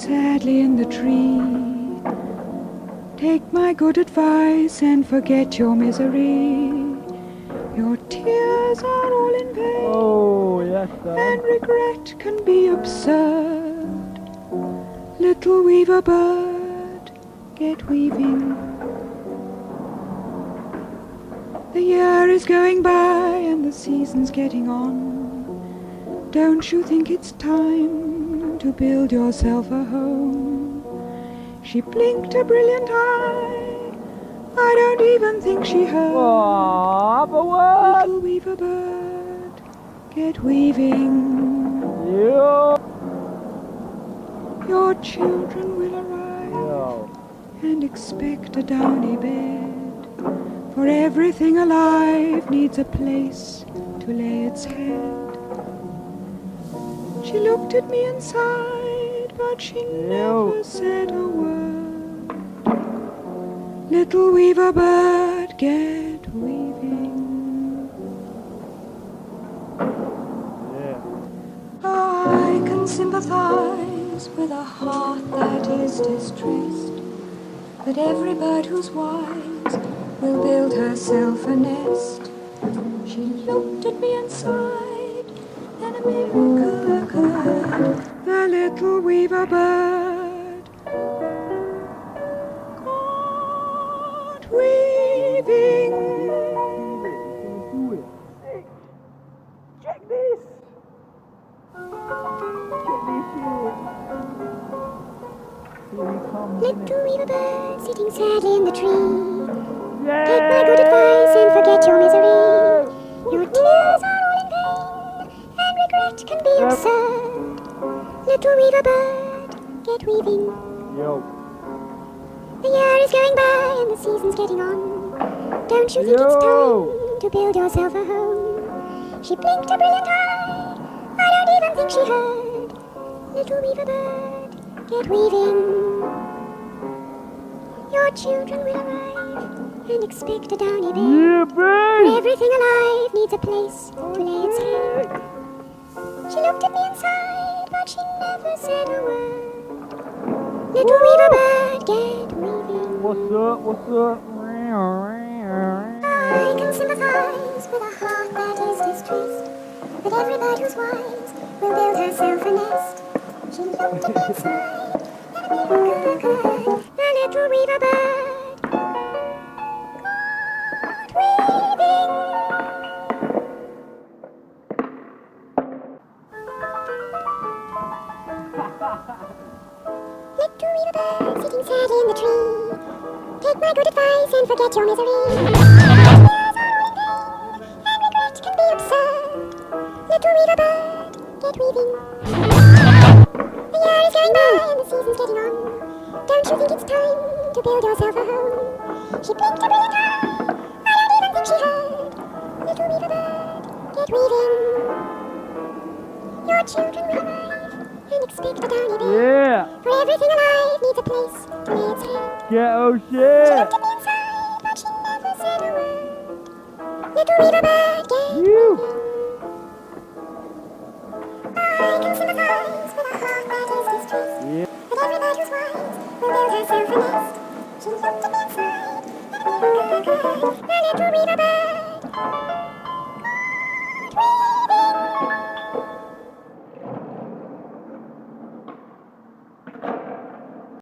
sadly in the tree. Take my good advice and forget your misery. Your tears are all in vain. Oh, yes, sir. And regret can be absurd. Little weaver bird, get weaving. The year is going by and the season's getting on. Don't you think it's time to build yourself a home? She blinked a brilliant eye. I don't even think she heard. Aww, but what? Little weaver bird, get weaving. Yo. Your children will arrive Yo. and expect a downy bed. For everything alive needs a place to lay its head. She looked at me and sighed, but she never said a word. Little weaver bird, get weaving. Yeah. I can sympathize with a heart that is distressed, but every bird who's wise will build herself a nest. She looked at me and sighed, then a miracle occurred. The little weaver bird got weaving. Do it. Sick. Check this. Check this shit. Here he comes. Little weaver bird sitting sadly in the tree. Yeah. Take my good advice and forget your misery. Your tears are all in vain, and regret can be absurd. Little weaver bird, get weaving. Yo. The year is going by and the season's getting on. Don't you think it's time to build yourself a home? She blinked a brilliant eye. I don't even think she heard. Little weaver bird, get weaving. Your children will arrive and expect a downy bed. Yeah, For babe. everything alive needs a place to lay its head. She looked at me and sighed, but she never said a word. Little weaver bird, get weaving. What's up? What's up? I can sympathize with a heart that is distressed, but every bird who's wise will build herself a nest. She looked at me and sighed, then a miracle occurred. The little weaver bird got weaving. Little weaver bird sitting sadly in the tree. Take my good advice and forget your misery. Tears are all in vain, and regret can be absurd. Little weaver bird, get weaving. The year is going by and the season's getting on. Don't you think it's time to build yourself a home? She blinked a brilliant eye. I don't even think she heard. Little weaver bird, get weaving. Your children will arrive and expect a downy bed. Yeah. For everything alive needs a place to lay its head. Ghetto She shit. looked at me and sighed, but she never said a word. Little weaver bird, get You. weaving. I can sympathize with a heart that is distressed, Yeah. but every bird who's wise will build herself a nest. She looked at me and sighed, and a miracle occurred. The little weaver bird